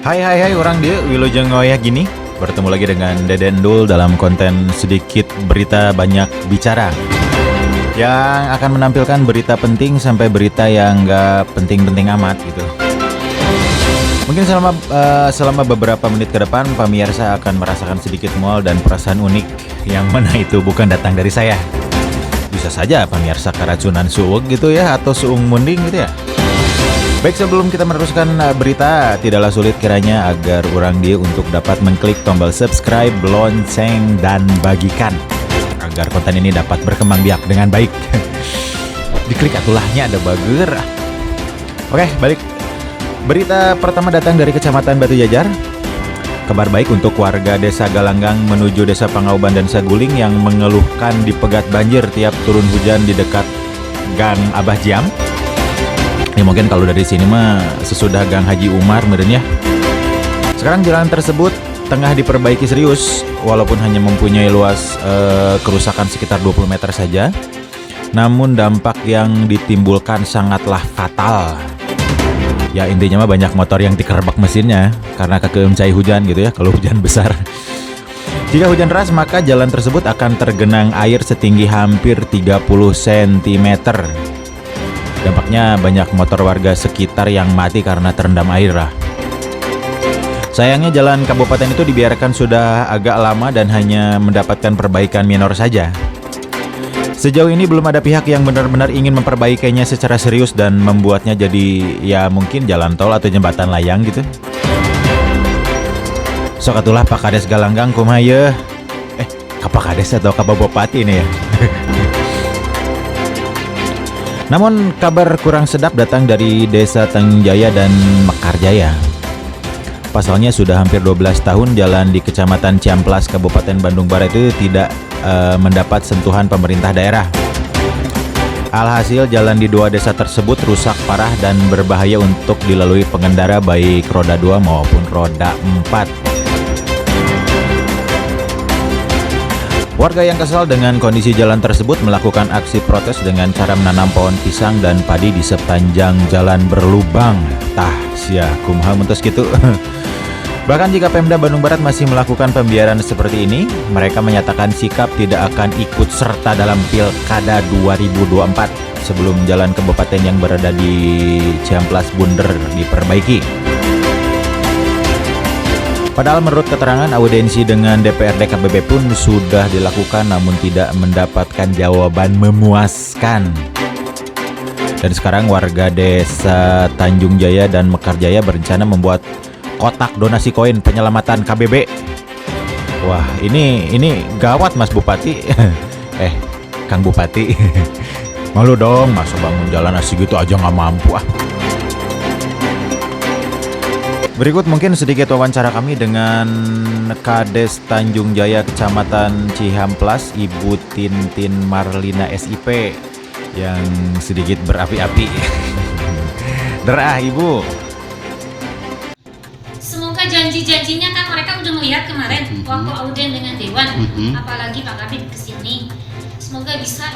Hai orang dia Wilujeng ngoyah gini. Bertemu lagi dengan Deden Dul dalam konten sedikit berita banyak bicara, yang akan menampilkan berita penting sampai berita yang gak penting-penting amat gitu. Mungkin selama beberapa menit ke depan pemirsa akan merasakan sedikit mual dan perasaan unik, yang mana itu bukan datang dari saya. Bisa saja pemirsa keracunan suweg gitu ya, atau suung munding gitu ya. Baik, sebelum kita meneruskan berita, tidaklah sulit kiranya agar orang dia untuk dapat mengklik tombol subscribe, lonceng, dan bagikan agar konten ini dapat berkembang biak dengan baik. Diklik atulahnya ada bager. Oke, balik. Berita pertama datang dari Kecamatan Batu Jajar. Kabar baik untuk warga Desa Galanggang menuju Desa Pangauban dan Saguling yang mengeluhkan dipegat banjir tiap turun hujan di dekat Gang Abah Jiam. Ya mungkin kalau dari sini mah sesudah Gang Haji Umar meren ya. Sekarang jalan tersebut tengah diperbaiki serius, walaupun hanya mempunyai luas kerusakan sekitar 20 meter saja. Namun dampak yang ditimbulkan sangatlah fatal. Ya intinya mah banyak motor yang dikerebak mesinnya karena kekeum cai hujan gitu ya, kalau hujan besar. Jika hujan deras maka jalan tersebut akan tergenang air setinggi hampir 30 cm. Dampaknya banyak motor warga sekitar yang mati karena terendam air lah. Sayangnya jalan kabupaten itu dibiarkan sudah agak lama dan hanya mendapatkan perbaikan minor saja. Sejauh ini belum ada pihak yang benar-benar ingin memperbaikinya secara serius dan membuatnya jadi ya mungkin jalan tol atau jembatan layang gitu. Sok atulah Pak Kades Galanggang kumaha ye? Pak Kades atau Pak Bupati ini ya? Namun kabar kurang sedap datang dari Desa Tanjung Jaya dan Mekarjaya. Pasalnya sudah hampir 12 tahun jalan di Kecamatan Ciamplas, Kabupaten Bandung Barat itu tidak mendapat sentuhan pemerintah daerah. Alhasil jalan di dua desa tersebut rusak parah dan berbahaya untuk dilalui pengendara baik roda 2 maupun roda 4. Warga yang kesal dengan kondisi jalan tersebut melakukan aksi protes dengan cara menanam pohon pisang dan padi di sepanjang jalan berlubang. Tah, sia kumaha mentos gitu. Bahkan jika Pemda Bandung Barat masih melakukan pembiaran seperti ini, mereka menyatakan sikap tidak akan ikut serta dalam Pilkada 2024 sebelum jalan kabupaten yang berada di Ciamplas Bunder diperbaiki. Padahal menurut keterangan audiensi dengan DPRD KBB pun sudah dilakukan namun tidak mendapatkan jawaban memuaskan. Dan sekarang warga Desa Tanjung Jaya dan Mekarjaya berencana membuat kotak donasi koin penyelamatan KBB. Wah, ini gawat Mas Bupati. Kang Bupati. Malu dong, masa bangun jalan asik gitu aja nggak mampu ah. Berikut mungkin sedikit wawancara kami dengan Kades Tanjung Jaya Kecamatan Cihamplas, Ibu Tintin Marlina SIP, yang sedikit berapi-api. Derah Ibu. Semoga janji-janjinya kan mereka udah melihat kemarin waktu audien dengan Dewan, apalagi Pak Kabid kesini. Semoga bisa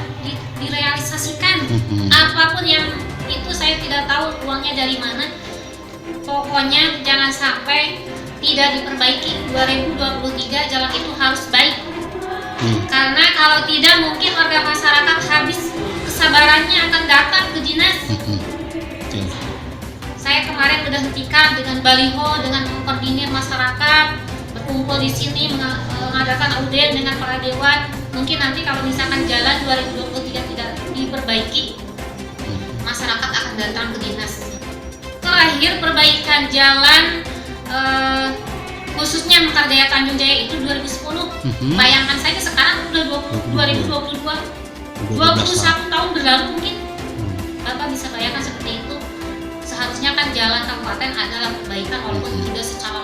direalisasikan. Apapun yang itu saya tidak tahu uangnya dari mana. Pokoknya jangan sampai tidak diperbaiki. 2023 jalan itu harus baik. Karena kalau tidak mungkin warga masyarakat habis kesabarannya akan datang ke dinas. Saya kemarin udah hentikan dengan baliho, dengan mengkoordinir masyarakat, berkumpul di sini mengadakan audien dengan para dewan. Mungkin nanti kalau misalkan jalan 2023 tidak diperbaiki, masyarakat akan datang ke dinas. Terakhir perbaikan jalan khususnya Mekarjaya Tanjung Jaya itu 2010. Bayangkan saja sekarang udah 2022, 21 tahun berlalu mungkin. Bapak bisa bayangkan seperti itu. Seharusnya kan jalan kabupaten adalah perbaikan walaupun tidak secara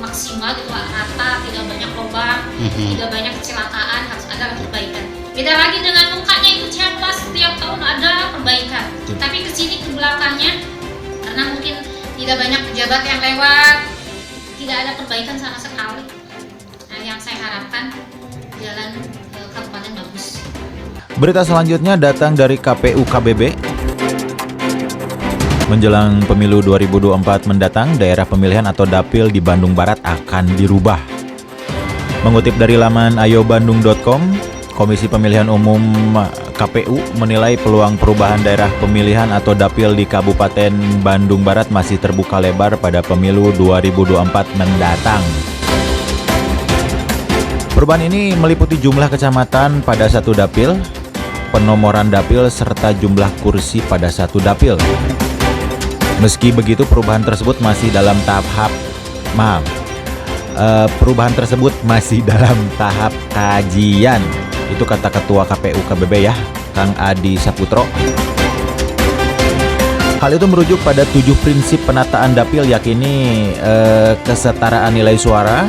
maksimal gitu, rata, tidak banyak lubang, tidak banyak kecelakaan, harus ada perbaikan. Beda lagi dengan mukanya itu Ciamplas, setiap tahun ada perbaikan. Tapi kesini ke belakangnya karena mungkin tidak banyak pejabat yang lewat, tidak ada perbaikan sama sekali. Nah, yang saya harapkan jalan kabupaten bagus. Berita selanjutnya datang dari KPU KBB. Menjelang pemilu 2024 mendatang, daerah pemilihan atau dapil di Bandung Barat akan dirubah. Mengutip dari laman ayobandung.com, Komisi Pemilihan Umum KPU menilai peluang perubahan daerah pemilihan atau dapil di Kabupaten Bandung Barat masih terbuka lebar pada pemilu 2024 mendatang. Perubahan ini meliputi jumlah kecamatan pada satu dapil, penomoran dapil, serta jumlah kursi pada satu dapil. Meski begitu, perubahan tersebut masih dalam tahap kajian. Itu kata Ketua KPU KBB ya, Kang Adi Saputro. Hal itu merujuk pada 7 prinsip penataan dapil, yakni kesetaraan nilai suara,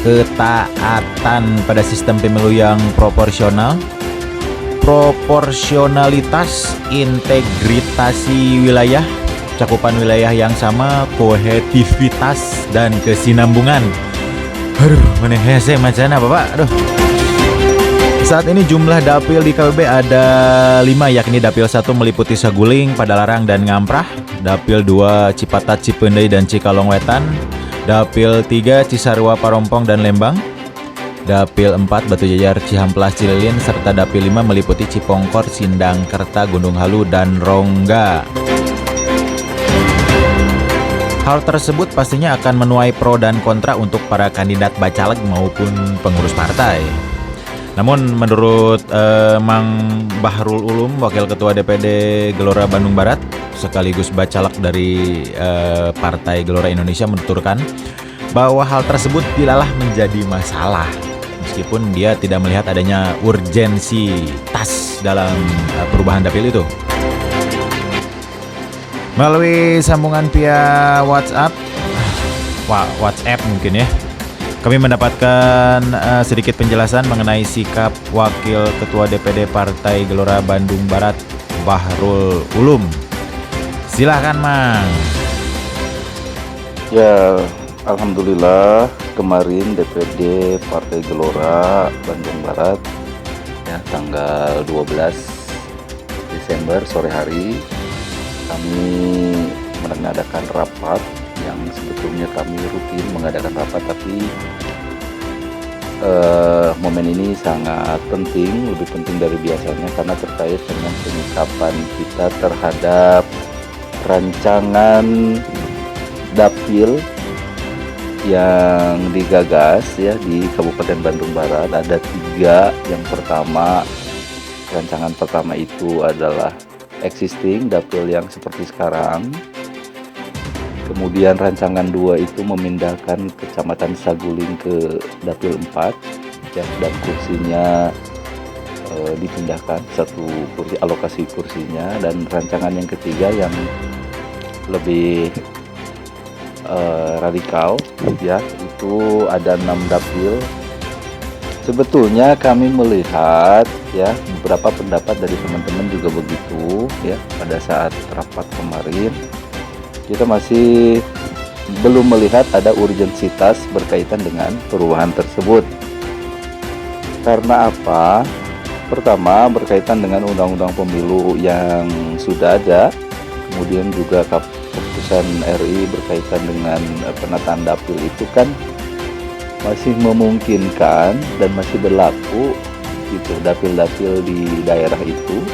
ketaatan pada sistem pemilu yang proporsional, proporsionalitas, integritasi wilayah, cakupan wilayah yang sama, kohesivitas, dan kesinambungan. Aduh, mana hese macana Bapak? Aduh. Saat ini jumlah dapil di KBB ada 5, yakni dapil 1 meliputi Saguling, Padalarang, dan Ngamprah, dapil 2 Cipatat, Cipeundeuy, dan Cikalongwetan, dapil 3 Cisarua, Parompong, dan Lembang, dapil 4 Batujajar, Cihamplas, Cililin, serta dapil 5 meliputi Cipongkor, Sindang, Kerta, Gunung Halu, dan Rongga. Hal tersebut pastinya akan menuai pro dan kontra untuk para kandidat bacaleg maupun pengurus partai. Namun menurut Mang Bahrul Ulum, Wakil Ketua DPD Gelora Bandung Barat, sekaligus bacaleg dari Partai Gelora Indonesia, menuturkan bahwa hal tersebut tidaklah menjadi masalah, meskipun dia tidak melihat adanya urgensitas dalam perubahan dapil itu. Melalui sambungan via WhatsApp mungkin ya, kami mendapatkan sedikit penjelasan mengenai sikap Wakil Ketua DPD Partai Gelora Bandung Barat, Bahrul Ulum. Silahkan, Mang. Ya, alhamdulillah kemarin DPD Partai Gelora Bandung Barat ya tanggal 12 Desember sore hari kami mengadakan rapat yang sebetulnya kami rutin mengadakan rapat, tapi momen ini sangat penting, lebih penting dari biasanya karena terkait dengan penyikapan kita terhadap rancangan dapil yang digagas ya di Kabupaten Bandung Barat. Ada 3. Yang pertama, rancangan pertama itu adalah existing dapil yang seperti sekarang. Kemudian rancangan 2 itu memindahkan Kecamatan Saguling ke dapil 4 ya, dan kursinya dipindahkan, 1 kursi, alokasi kursinya. Dan rancangan yang ketiga yang lebih radikal ya, itu ada 6 dapil. Sebetulnya kami melihat ya beberapa pendapat dari teman-teman juga begitu ya, pada saat rapat kemarin kita masih belum melihat ada urgensitas berkaitan dengan perubahan tersebut. Karena apa? Pertama, berkaitan dengan undang-undang pemilu yang sudah ada, kemudian juga keputusan RI berkaitan dengan penataan dapil itu kan masih memungkinkan dan masih berlaku gitu, dapil-dapil di daerah itu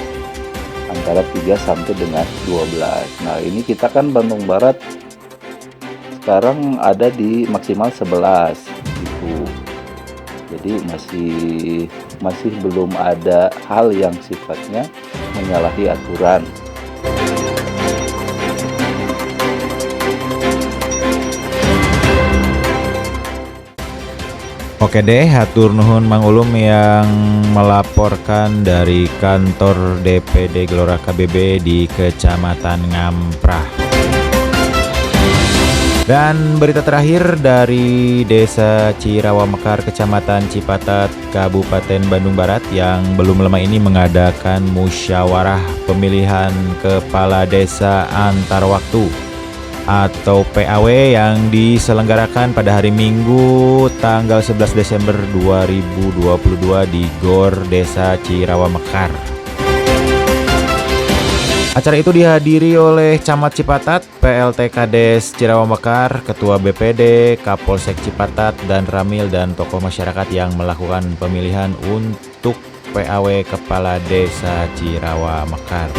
antara 3 sampai dengan 12. Nah, ini kita kan Bandung Barat sekarang ada di maksimal 11 gitu. Jadi masih belum ada hal yang sifatnya menyalahi aturan. Oke deh, hatur nuhun Mang Ulum yang melaporkan dari kantor DPD Gelora KBB di Kecamatan Ngamprah. Dan berita terakhir dari Desa Cirawa Mekar, Kecamatan Cipatat, Kabupaten Bandung Barat yang belum lama ini mengadakan musyawarah pemilihan kepala desa antar waktu atau PAW yang diselenggarakan pada hari Minggu tanggal 11 Desember 2022 di Gor Desa Cirawa Mekar. Acara itu dihadiri oleh Camat Cipatat, PLT Kades Cirawa Mekar, Ketua BPD, Kapolsek Cipatat, dan Ramil dan tokoh masyarakat yang melakukan pemilihan untuk PAW Kepala Desa Cirawa Mekar.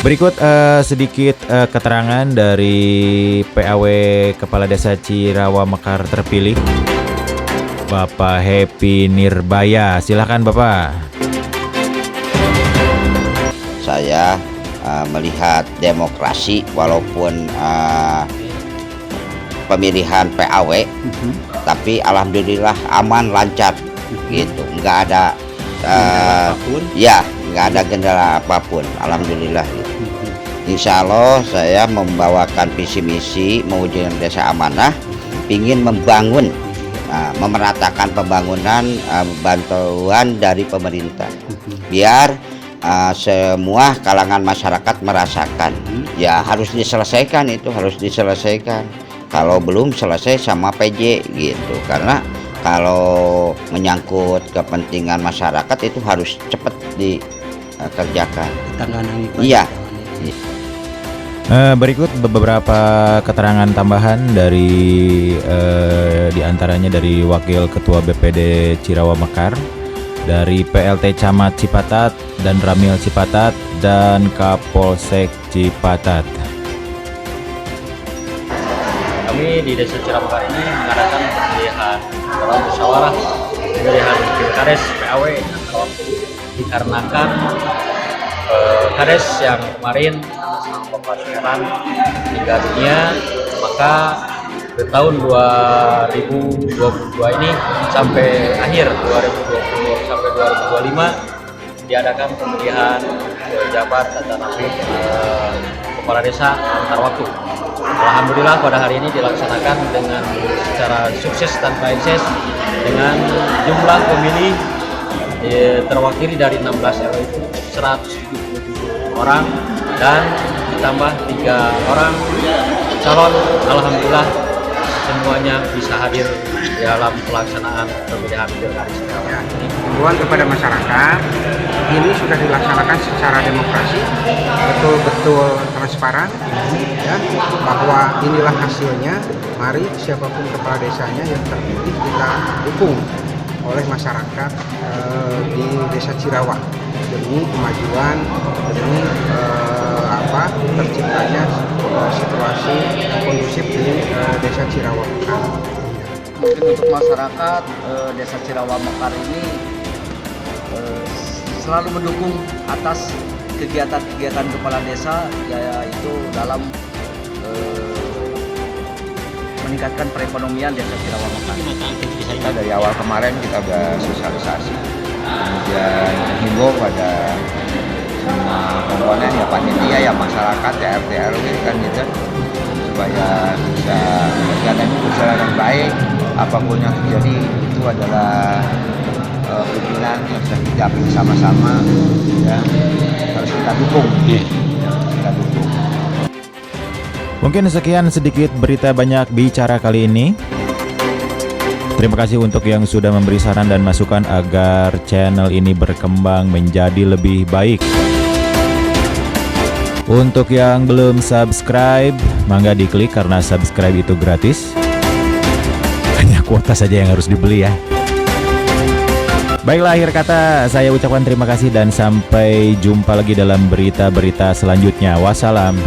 Berikut sedikit keterangan dari PAW Kepala Desa Cirawa Mekar terpilih, Bapak Happy Nirbaya. Silakan Bapak. Saya melihat demokrasi walaupun pemilihan PAW, tapi alhamdulillah aman lancar gitu, nggak ada nggak ada kendala apapun, alhamdulillah gitu. Insya Allah saya membawakan visi misi mewujudkan desa amanah, ingin membangun, memeratakan pembangunan, bantuan dari pemerintah, biar semua kalangan masyarakat merasakan. Ya harus diselesaikan, itu harus diselesaikan. Kalau belum selesai sama PJ gitu, karena kalau menyangkut kepentingan masyarakat itu harus cepat dikerjakan. Iya. Berikut beberapa keterangan tambahan dari diantaranya dari Wakil Ketua BPD Cirawa Mekar, dari PLT Camat Cipatat dan Ramil Cipatat, dan Kapolsek Cipatat. Kami di Desa Cirawa Mekar ini mengadakan pemilihan dalam musyawarah pemilihan Kades PAW dikarenakan Kades yang kemarin Bapak Suheran meninggal dunia, maka di tahun 2022 ini sampai akhir 2020 sampai 2025 diadakan pemilihan pejabat dan kepala desa antar waktu. Alhamdulillah pada hari ini dilaksanakan dengan secara sukses tanpa ekses, dengan jumlah pemilih terwakili dari 16 RW itu 177 orang dan ditambah 3 orang calon. Alhamdulillah semuanya bisa hadir dalam pelaksanaan pemilihan pilkada. Himbauan kepada masyarakat, ini sudah dilaksanakan secara demokrasi, betul-betul transparan, ya, bahwa inilah hasilnya. Mari siapapun kepala desanya yang terpilih kita dukung oleh masyarakat di Desa Cirawa demi kemajuan, demi terciptanya situasi kondusif di Desa Cirawa Mekar. Mungkin untuk masyarakat Desa Cirawa Mekar ini selalu mendukung atas kegiatan-kegiatan kepala desa, yaitu dalam meningkatkan perekonomian Desa Cirawa Mekar. Kita dari awal kemarin kita udah sosialisasi, kemudian himbau pada semua komponen, ya panitia, ya masyarakat, ya RT RW kan gitu, supaya bisa kegiatan ini berjalan dengan baik. Apapun yang terjadi itu adalah pimpinan yang sudah kita pilih sama-sama, ya harus kita dukung. Kita dukung. Mungkin sekian sedikit berita banyak bicara kali ini. Terima kasih untuk yang sudah memberi saran dan masukan agar channel ini berkembang menjadi lebih baik. Untuk yang belum subscribe, mangga diklik karena subscribe itu gratis. Hanya kuota saja yang harus dibeli ya. Baiklah, akhir kata saya ucapkan terima kasih dan sampai jumpa lagi dalam berita-berita selanjutnya. Wassalam.